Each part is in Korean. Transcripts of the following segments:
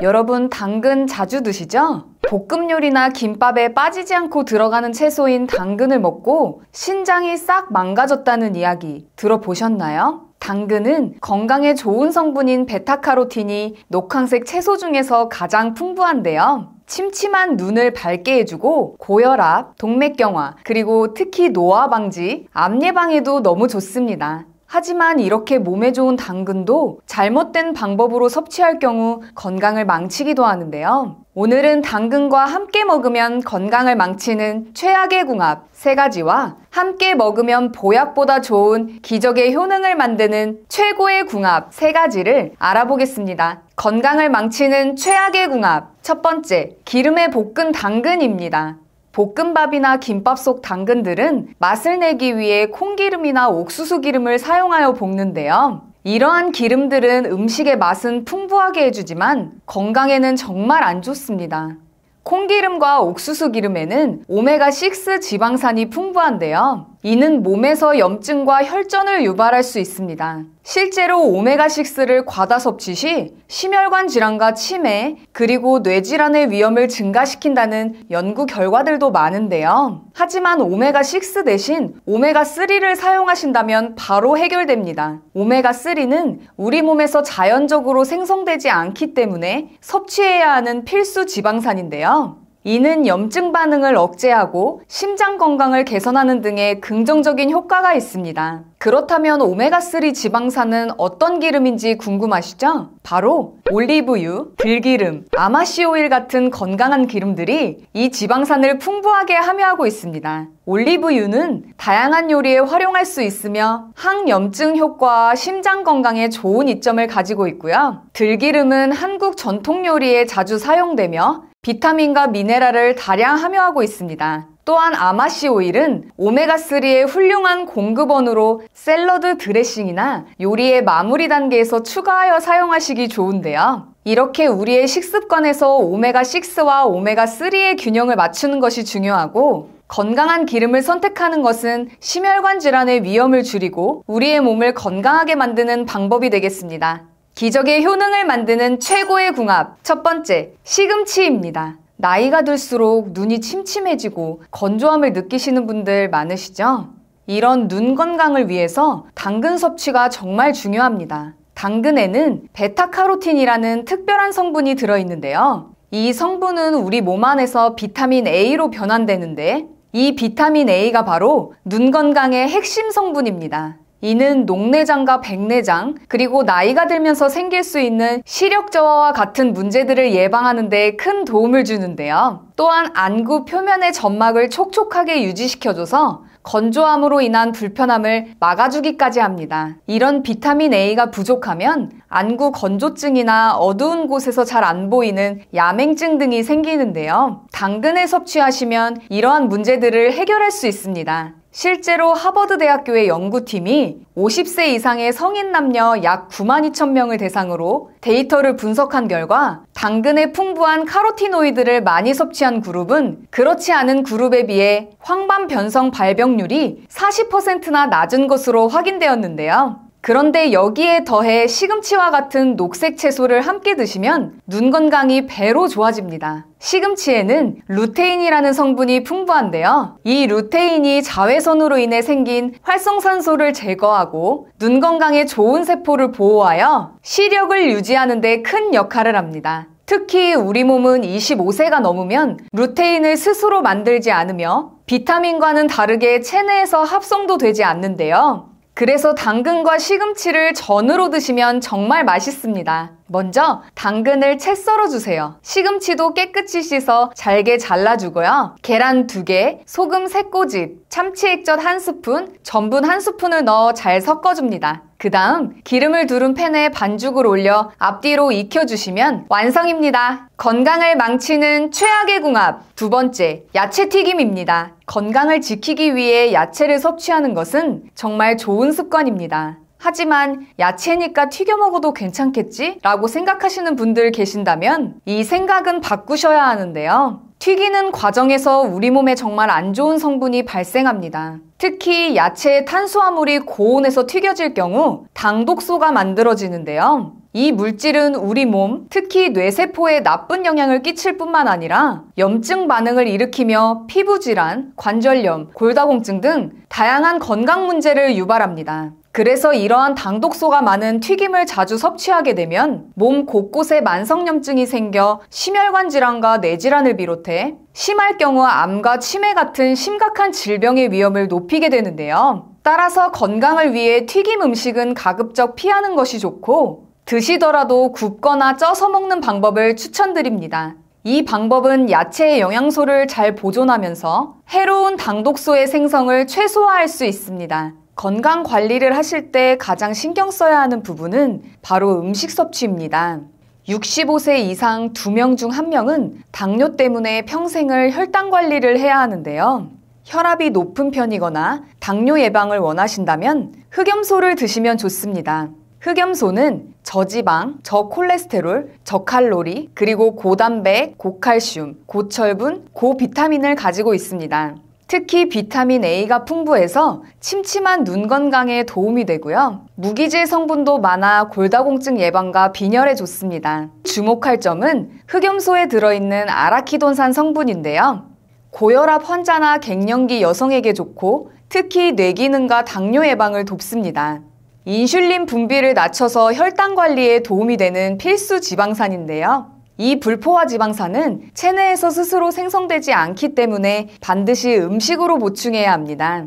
여러분 당근 자주 드시죠? 볶음 요리나 김밥에 빠지지 않고 들어가는 채소인 당근을 먹고 신장이 싹 망가졌다는 이야기 들어보셨나요? 당근은 건강에 좋은 성분인 베타카로틴이 녹황색 채소 중에서 가장 풍부한데요. 침침한 눈을 밝게 해주고 고혈압, 동맥경화, 그리고 특히 노화 방지, 암 예방에도 너무 좋습니다. 하지만 이렇게 몸에 좋은 당근도 잘못된 방법으로 섭취할 경우 건강을 망치기도 하는데요. 오늘은 당근과 함께 먹으면 건강을 망치는 최악의 궁합 3가지와 함께 먹으면 보약보다 좋은 기적의 효능을 만드는 최고의 궁합 3가지를 알아보겠습니다. 건강을 망치는 최악의 궁합 첫 번째, 기름에 볶은 당근입니다. 볶음밥이나 김밥 속 당근들은 맛을 내기 위해 콩기름이나 옥수수 기름을 사용하여 볶는데요. 이러한 기름들은 음식의 맛은 풍부하게 해주지만 건강에는 정말 안 좋습니다. 콩기름과 옥수수 기름에는 오메가6 지방산이 풍부한데요. 이는 몸에서 염증과 혈전을 유발할 수 있습니다. 실제로 오메가6를 과다 섭취 시 심혈관 질환과 치매, 그리고 뇌질환의 위험을 증가시킨다는 연구 결과들도 많은데요. 하지만 오메가6 대신 오메가3를 사용하신다면 바로 해결됩니다. 오메가3는 우리 몸에서 자연적으로 생성되지 않기 때문에 섭취해야 하는 필수 지방산인데요. 이는 염증 반응을 억제하고 심장 건강을 개선하는 등의 긍정적인 효과가 있습니다. 그렇다면 오메가3 지방산은 어떤 기름인지 궁금하시죠? 바로 올리브유, 들기름, 아마씨 오일 같은 건강한 기름들이 이 지방산을 풍부하게 함유하고 있습니다. 올리브유는 다양한 요리에 활용할 수 있으며 항염증 효과와 심장 건강에 좋은 이점을 가지고 있고요. 들기름은 한국 전통 요리에 자주 사용되며 비타민과 미네랄을 다량 함유하고 있습니다. 또한 아마씨 오일은 오메가3의 훌륭한 공급원으로 샐러드 드레싱이나 요리의 마무리 단계에서 추가하여 사용하시기 좋은데요. 이렇게 우리의 식습관에서 오메가6와 오메가3의 균형을 맞추는 것이 중요하고, 건강한 기름을 선택하는 것은 심혈관 질환의 위험을 줄이고 우리의 몸을 건강하게 만드는 방법이 되겠습니다. 기적의 효능을 만드는 최고의 궁합 첫 번째, 시금치입니다. 나이가 들수록 눈이 침침해지고 건조함을 느끼시는 분들 많으시죠? 이런 눈 건강을 위해서 당근 섭취가 정말 중요합니다. 당근에는 베타카로틴이라는 특별한 성분이 들어있는데요. 이 성분은 우리 몸 안에서 비타민 A로 변환되는데, 이 비타민 A가 바로 눈 건강의 핵심 성분입니다. 이는 녹내장과 백내장, 그리고 나이가 들면서 생길 수 있는 시력 저하와 같은 문제들을 예방하는 데 큰 도움을 주는데요. 또한 안구 표면의 점막을 촉촉하게 유지시켜줘서 건조함으로 인한 불편함을 막아주기까지 합니다. 이런 비타민 A가 부족하면 안구 건조증이나 어두운 곳에서 잘 안 보이는 야맹증 등이 생기는데요. 당근을 섭취하시면 이러한 문제들을 해결할 수 있습니다. 실제로 하버드 대학교의 연구팀이 50세 이상의 성인 남녀 약 92,000명을 대상으로 데이터를 분석한 결과 당근의 풍부한 카로티노이드를 많이 섭취한 그룹은 그렇지 않은 그룹에 비해 황반 변성 발병률이 40%나 낮은 것으로 확인되었는데요. 그런데 여기에 더해 시금치와 같은 녹색 채소를 함께 드시면 눈 건강이 배로 좋아집니다. 시금치에는 루테인이라는 성분이 풍부한데요. 이 루테인이 자외선으로 인해 생긴 활성산소를 제거하고 눈 건강에 좋은 세포를 보호하여 시력을 유지하는 데 큰 역할을 합니다. 특히 우리 몸은 25세가 넘으면 루테인을 스스로 만들지 않으며 비타민과는 다르게 체내에서 합성도 되지 않는데요. 그래서 당근과 시금치를 전으로 드시면 정말 맛있습니다. 먼저 당근을 채 썰어주세요. 시금치도 깨끗이 씻어 잘게 잘라주고요. 계란 2개, 소금 3꼬집, 참치 액젓 1스푼, 전분 1스푼을 넣어 잘 섞어줍니다. 그 다음 기름을 두른 팬에 반죽을 올려 앞뒤로 익혀주시면 완성입니다. 건강을 망치는 최악의 궁합 두 번째, 야채튀김입니다. 건강을 지키기 위해 야채를 섭취하는 것은 정말 좋은 습관입니다. 하지만 야채니까 튀겨 먹어도 괜찮겠지? 라고 생각하시는 분들 계신다면 이 생각은 바꾸셔야 하는데요. 튀기는 과정에서 우리 몸에 정말 안 좋은 성분이 발생합니다. 특히 야채의 탄수화물이 고온에서 튀겨질 경우 당독소가 만들어지는데요. 이 물질은 우리 몸, 특히 뇌세포에 나쁜 영향을 끼칠 뿐만 아니라 염증 반응을 일으키며 피부질환, 관절염, 골다공증 등 다양한 건강 문제를 유발합니다. 그래서 이러한 당독소가 많은 튀김을 자주 섭취하게 되면 몸 곳곳에 만성염증이 생겨 심혈관 질환과 뇌질환을 비롯해 심할 경우 암과 치매 같은 심각한 질병의 위험을 높이게 되는데요. 따라서 건강을 위해 튀김 음식은 가급적 피하는 것이 좋고 드시더라도 굽거나 쪄서 먹는 방법을 추천드립니다. 이 방법은 야채의 영양소를 잘 보존하면서 해로운 당독소의 생성을 최소화할 수 있습니다. 건강 관리를 하실 때 가장 신경 써야 하는 부분은 바로 음식 섭취입니다. 65세 이상 2명 중 1명은 당뇨 때문에 평생을 혈당 관리를 해야 하는데요. 혈압이 높은 편이거나 당뇨 예방을 원하신다면 흑염소를 드시면 좋습니다. 흑염소는 저지방, 저콜레스테롤, 저칼로리, 그리고 고단백, 고칼슘, 고철분, 고비타민을 가지고 있습니다. 특히 비타민 A가 풍부해서 침침한 눈 건강에 도움이 되고요. 무기질 성분도 많아 골다공증 예방과 빈혈에 좋습니다. 주목할 점은 흑염소에 들어있는 아라키돈산 성분인데요. 고혈압 환자나 갱년기 여성에게 좋고 특히 뇌기능과 당뇨 예방을 돕습니다. 인슐린 분비를 낮춰서 혈당 관리에 도움이 되는 필수 지방산인데요. 이 불포화 지방산은 체내에서 스스로 생성되지 않기 때문에 반드시 음식으로 보충해야 합니다.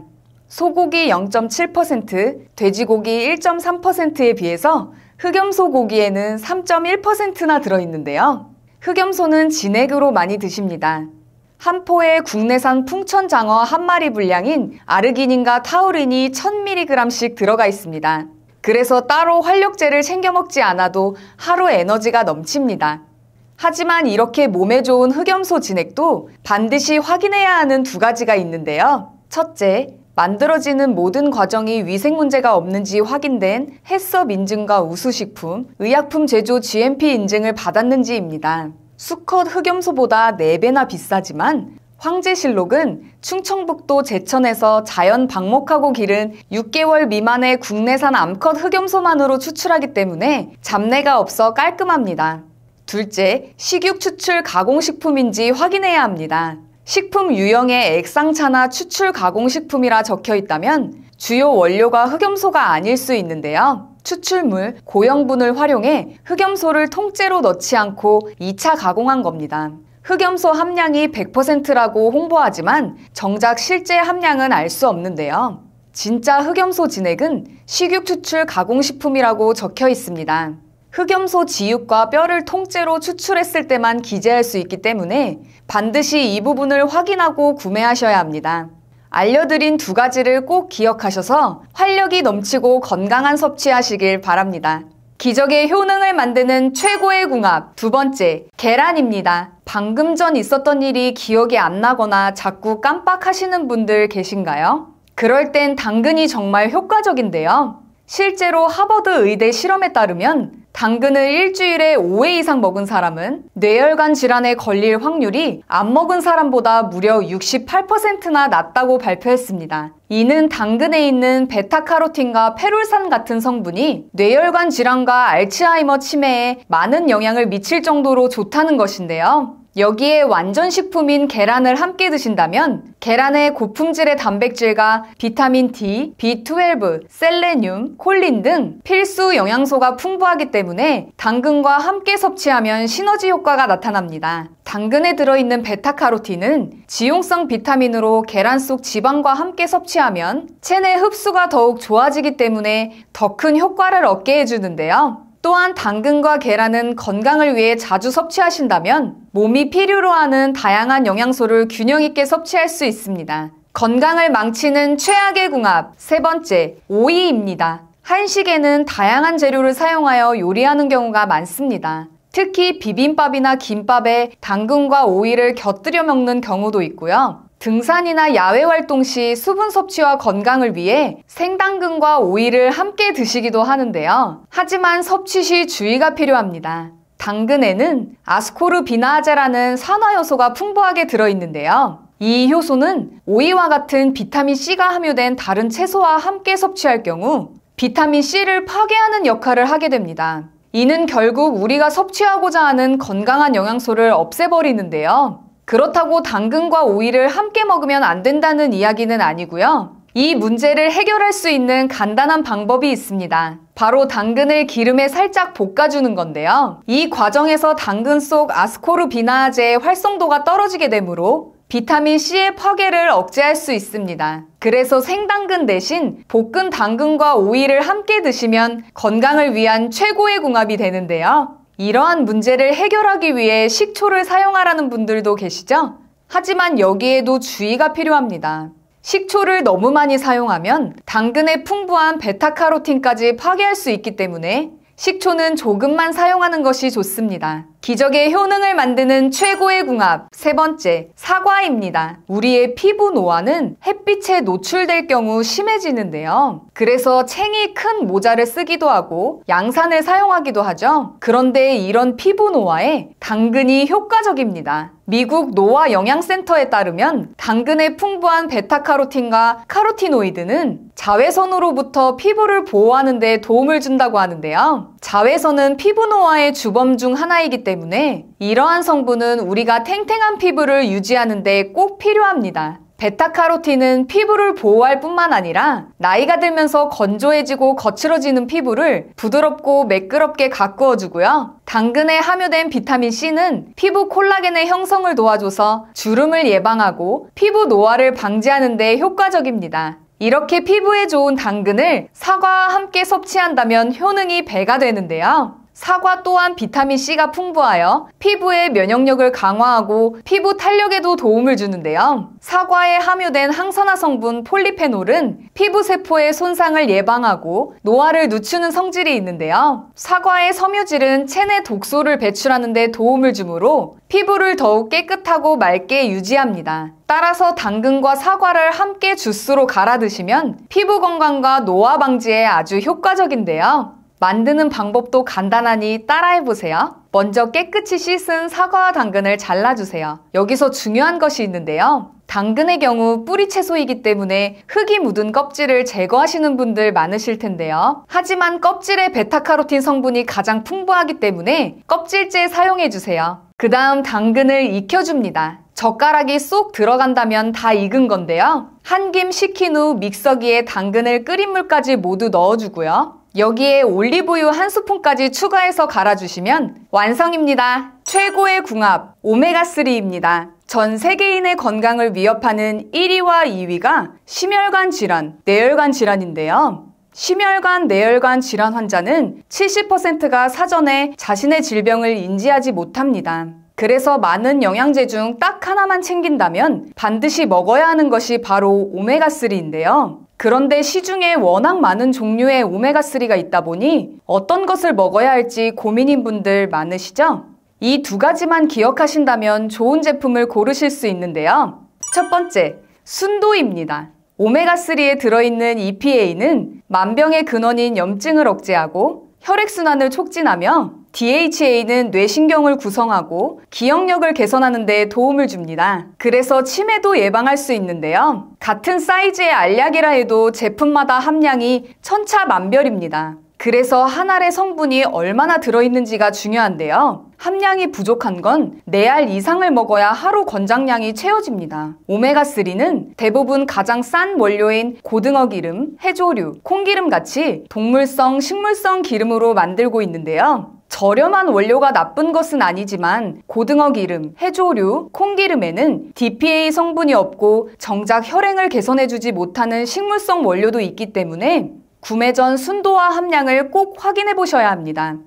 소고기 0.7%, 돼지고기 1.3%에 비해서 흑염소 고기에는 3.1%나 들어있는데요. 흑염소는 진액으로 많이 드십니다. 한 포에 국내산 풍천장어 한 마리 분량인 아르기닌과 타우린이 1000mg씩 들어가 있습니다. 그래서 따로 활력제를 챙겨 먹지 않아도 하루 에너지가 넘칩니다. 하지만 이렇게 몸에 좋은 흑염소 진액도 반드시 확인해야 하는 2가지가 있는데요. 첫째, 만들어지는 모든 과정이 위생 문제가 없는지 확인된 해썹 인증과 우수식품, 의약품 제조 GMP 인증을 받았는지입니다. 수컷 흑염소보다 4배나 비싸지만 황제실록은 충청북도 제천에서 자연 방목하고 기른 6개월 미만의 국내산 암컷 흑염소만으로 추출하기 때문에 잡내가 없어 깔끔합니다. 둘째, 식육 추출 가공식품인지 확인해야 합니다. 식품 유형에 액상차나 추출 가공식품이라 적혀 있다면 주요 원료가 흑염소가 아닐 수 있는데요. 추출물, 고형분을 활용해 흑염소를 통째로 넣지 않고 2차 가공한 겁니다. 흑염소 함량이 100%라고 홍보하지만 정작 실제 함량은 알 수 없는데요. 진짜 흑염소 진액은 식육 추출 가공식품이라고 적혀 있습니다. 흑염소 지육과 뼈를 통째로 추출했을 때만 기재할 수 있기 때문에 반드시 이 부분을 확인하고 구매하셔야 합니다. 알려드린 2가지를 꼭 기억하셔서 활력이 넘치고 건강한 섭취하시길 바랍니다. 기적의 효능을 만드는 최고의 궁합 2번째, 계란입니다. 방금 전 있었던 일이 기억이 안 나거나 자꾸 깜빡하시는 분들 계신가요? 그럴 땐 당근이 정말 효과적인데요. 실제로 하버드 의대 실험에 따르면 당근을 일주일에 5회 이상 먹은 사람은 뇌혈관 질환에 걸릴 확률이 안 먹은 사람보다 무려 68%나 낮다고 발표했습니다. 이는 당근에 있는 베타카로틴과 페룰산 같은 성분이 뇌혈관 질환과 알츠하이머 치매에 많은 영향을 미칠 정도로 좋다는 것인데요. 여기에 완전식품인 계란을 함께 드신다면 계란의 고품질의 단백질과 비타민 D, B12, 셀레늄, 콜린 등 필수 영양소가 풍부하기 때문에 당근과 함께 섭취하면 시너지 효과가 나타납니다. 당근에 들어있는 베타카로틴은 지용성 비타민으로 계란 속 지방과 함께 섭취하면 체내 흡수가 더욱 좋아지기 때문에 더 큰 효과를 얻게 해주는데요. 또한 당근과 계란은 건강을 위해 자주 섭취하신다면 몸이 필요로 하는 다양한 영양소를 균형 있게 섭취할 수 있습니다. 건강을 망치는 최악의 궁합 3번째, 오이입니다. 한식에는 다양한 재료를 사용하여 요리하는 경우가 많습니다. 특히 비빔밥이나 김밥에 당근과 오이를 곁들여 먹는 경우도 있고요. 등산이나 야외 활동 시 수분 섭취와 건강을 위해 생당근과 오이를 함께 드시기도 하는데요. 하지만 섭취 시 주의가 필요합니다. 당근에는 아스코르비나아제라는 산화 요소가 풍부하게 들어있는데요. 이 효소는 오이와 같은 비타민C가 함유된 다른 채소와 함께 섭취할 경우 비타민C를 파괴하는 역할을 하게 됩니다. 이는 결국 우리가 섭취하고자 하는 건강한 영양소를 없애버리는데요. 그렇다고 당근과 오이를 함께 먹으면 안 된다는 이야기는 아니고요. 이 문제를 해결할 수 있는 간단한 방법이 있습니다. 바로 당근을 기름에 살짝 볶아주는 건데요. 이 과정에서 당근 속 아스코르비나아제의 활성도가 떨어지게 되므로 비타민C의 파괴를 억제할 수 있습니다. 그래서 생당근 대신 볶은 당근과 오이를 함께 드시면 건강을 위한 최고의 궁합이 되는데요. 이러한 문제를 해결하기 위해 식초를 사용하라는 분들도 계시죠? 하지만 여기에도 주의가 필요합니다. 식초를 너무 많이 사용하면 당근의 풍부한 베타카로틴까지 파괴할 수 있기 때문에 식초는 조금만 사용하는 것이 좋습니다. 기적의 효능을 만드는 최고의 궁합, 세 번째, 사과입니다. 우리의 피부 노화는 햇빛에 노출될 경우 심해지는데요. 그래서 챙이 큰 모자를 쓰기도 하고 양산을 사용하기도 하죠. 그런데 이런 피부 노화에 당근이 효과적입니다. 미국 노화 영양센터에 따르면 당근의 풍부한 베타카로틴과 카로티노이드는 자외선으로부터 피부를 보호하는 데 도움을 준다고 하는데요. 자외선은 피부 노화의 주범 중 하나이기 때문에 이러한 성분은 우리가 탱탱한 피부를 유지하는 데 꼭 필요합니다. 베타카로틴은 피부를 보호할 뿐만 아니라 나이가 들면서 건조해지고 거칠어지는 피부를 부드럽고 매끄럽게 가꾸어주고요. 당근에 함유된 비타민C는 피부 콜라겐의 형성을 도와줘서 주름을 예방하고 피부 노화를 방지하는 데 효과적입니다. 이렇게 피부에 좋은 당근을 사과와 함께 섭취한다면 효능이 배가 되는데요. 사과 또한 비타민C가 풍부하여 피부의 면역력을 강화하고 피부 탄력에도 도움을 주는데요. 사과에 함유된 항산화 성분 폴리페놀은 피부 세포의 손상을 예방하고 노화를 늦추는 성질이 있는데요. 사과의 섬유질은 체내 독소를 배출하는 데 도움을 주므로 피부를 더욱 깨끗하고 맑게 유지합니다. 따라서 당근과 사과를 함께 주스로 갈아 드시면 피부 건강과 노화 방지에 아주 효과적인데요. 만드는 방법도 간단하니 따라해보세요. 먼저 깨끗이 씻은 사과와 당근을 잘라주세요. 여기서 중요한 것이 있는데요. 당근의 경우 뿌리 채소이기 때문에 흙이 묻은 껍질을 제거하시는 분들 많으실 텐데요. 하지만 껍질에 베타카로틴 성분이 가장 풍부하기 때문에 껍질째 사용해주세요. 그 다음 당근을 익혀줍니다. 젓가락이 쏙 들어간다면 다 익은 건데요. 한 김 식힌 후 믹서기에 당근을 끓인 물까지 모두 넣어주고요. 여기에 올리브유 한 스푼까지 추가해서 갈아주시면 완성입니다. 최고의 궁합, 오메가3입니다. 전 세계인의 건강을 위협하는 1위와 2위가 심혈관 질환, 뇌혈관 질환인데요. 심혈관, 뇌혈관 질환 환자는 70%가 사전에 자신의 질병을 인지하지 못합니다. 그래서 많은 영양제 중 딱 하나만 챙긴다면 반드시 먹어야 하는 것이 바로 오메가3인데요. 그런데 시중에 워낙 많은 종류의 오메가3가 있다 보니 어떤 것을 먹어야 할지 고민인 분들 많으시죠? 이 두 가지만 기억하신다면 좋은 제품을 고르실 수 있는데요. 첫 번째, 순도입니다. 오메가3에 들어있는 EPA는 만병의 근원인 염증을 억제하고 혈액순환을 촉진하며 DHA는 뇌신경을 구성하고 기억력을 개선하는 데 도움을 줍니다. 그래서 치매도 예방할 수 있는데요. 같은 사이즈의 알약이라 해도 제품마다 함량이 천차만별입니다. 그래서 한 알의 성분이 얼마나 들어있는지가 중요한데요. 함량이 부족한 건 4알 이상을 먹어야 하루 권장량이 채워집니다. 오메가3는 대부분 가장 싼 원료인 고등어 기름, 해조류, 콩기름 같이 동물성, 식물성 기름으로 만들고 있는데요. 저렴한 원료가 나쁜 것은 아니지만 고등어 기름, 해조류, 콩기름에는 DPA 성분이 없고 정작 혈행을 개선해주지 못하는 식물성 원료도 있기 때문에 구매 전 순도와 함량을 꼭 확인해 보셔야 합니다.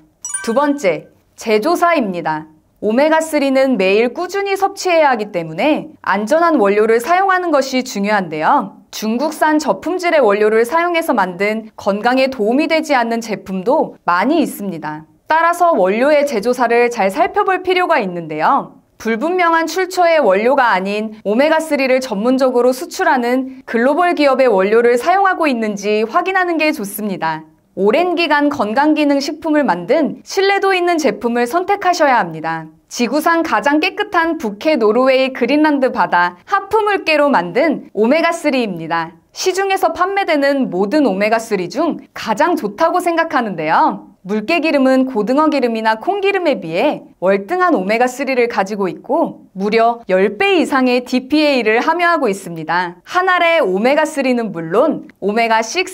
두 번째, 제조사입니다. 오메가3는 매일 꾸준히 섭취해야 하기 때문에 안전한 원료를 사용하는 것이 중요한데요. 중국산 저품질의 원료를 사용해서 만든 건강에 도움이 되지 않는 제품도 많이 있습니다. 따라서 원료의 제조사를 잘 살펴볼 필요가 있는데요. 불분명한 출처의 원료가 아닌 오메가3를 전문적으로 수출하는 글로벌 기업의 원료를 사용하고 있는지 확인하는 게 좋습니다. 오랜 기간 건강기능식품을 만든 신뢰도 있는 제품을 선택하셔야 합니다. 지구상 가장 깨끗한 북해 노르웨이 그린란드 바다 하프물개로 만든 오메가3입니다. 시중에서 판매되는 모든 오메가3 중 가장 좋다고 생각하는데요. 물개기름은 고등어 기름이나 콩기름에 비해 월등한 오메가3를 가지고 있고 무려 10배 이상의 DPA를 함유하고 있습니다. 한 알의 오메가3는 물론 오메가6,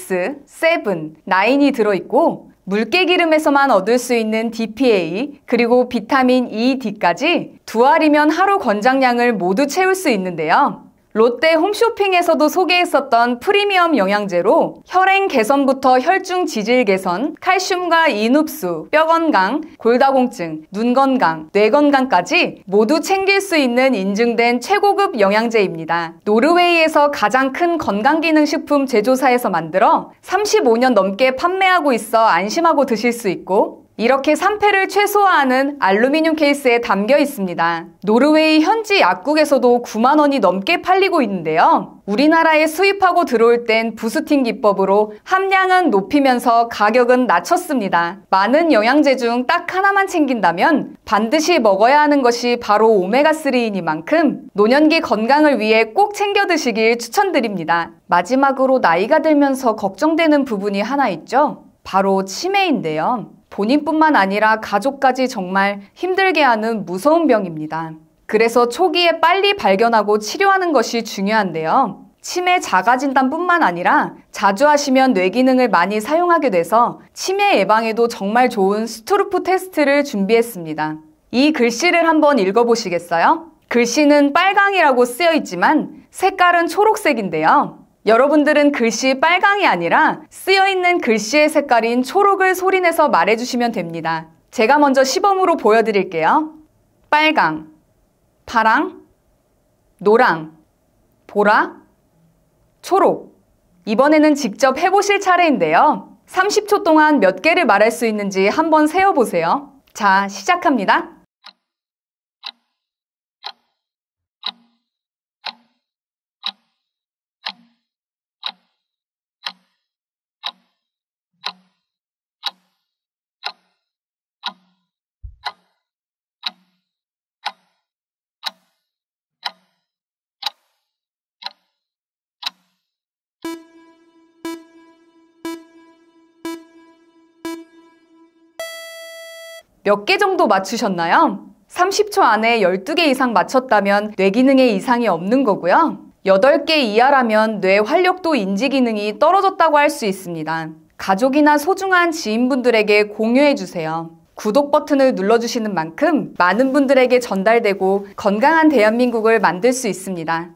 7, 9이 들어있고 물개기름에서만 얻을 수 있는 DPA 그리고 비타민 E, D까지 두 알이면 하루 권장량을 모두 채울 수 있는데요. 롯데 홈쇼핑에서도 소개했었던 프리미엄 영양제로 혈행 개선부터 혈중 지질 개선, 칼슘과 인 흡수, 뼈 건강, 골다공증, 눈 건강, 뇌 건강까지 모두 챙길 수 있는 인증된 최고급 영양제입니다. 노르웨이에서 가장 큰 건강기능식품 제조사에서 만들어 35년 넘게 판매하고 있어 안심하고 드실 수 있고 이렇게 산패를 최소화하는 알루미늄 케이스에 담겨 있습니다. 노르웨이 현지 약국에서도 9만 원이 넘게 팔리고 있는데요. 우리나라에 수입하고 들어올 땐 부스팅 기법으로 함량은 높이면서 가격은 낮췄습니다. 많은 영양제 중 딱 하나만 챙긴다면 반드시 먹어야 하는 것이 바로 오메가3이니만큼 노년기 건강을 위해 꼭 챙겨 드시길 추천드립니다. 마지막으로 나이가 들면서 걱정되는 부분이 하나 있죠. 바로 치매인데요. 본인뿐만 아니라 가족까지 정말 힘들게 하는 무서운 병입니다. 그래서 초기에 빨리 발견하고 치료하는 것이 중요한데요. 치매 자가진단뿐만 아니라 자주 하시면 뇌기능을 많이 사용하게 돼서 치매 예방에도 정말 좋은 스트루프 테스트를 준비했습니다. 이 글씨를 한번 읽어보시겠어요? 글씨는 빨강이라고 쓰여 있지만 색깔은 초록색인데요. 여러분들은 글씨 빨강이 아니라 쓰여있는 글씨의 색깔인 초록을 소리내서 말해주시면 됩니다. 제가 먼저 시범으로 보여드릴게요. 빨강, 파랑, 노랑, 보라, 초록. 이번에는 직접 해보실 차례인데요. 30초 동안 몇 개를 말할 수 있는지 한번 세어보세요. 자, 시작합니다. 몇 개 정도 맞추셨나요? 30초 안에 12개 이상 맞췄다면 뇌기능에 이상이 없는 거고요. 8개 이하라면 뇌 활력도 인지 기능이 떨어졌다고 할 수 있습니다. 가족이나 소중한 지인분들에게 공유해주세요. 구독 버튼을 눌러주시는 만큼 많은 분들에게 전달되고 건강한 대한민국을 만들 수 있습니다.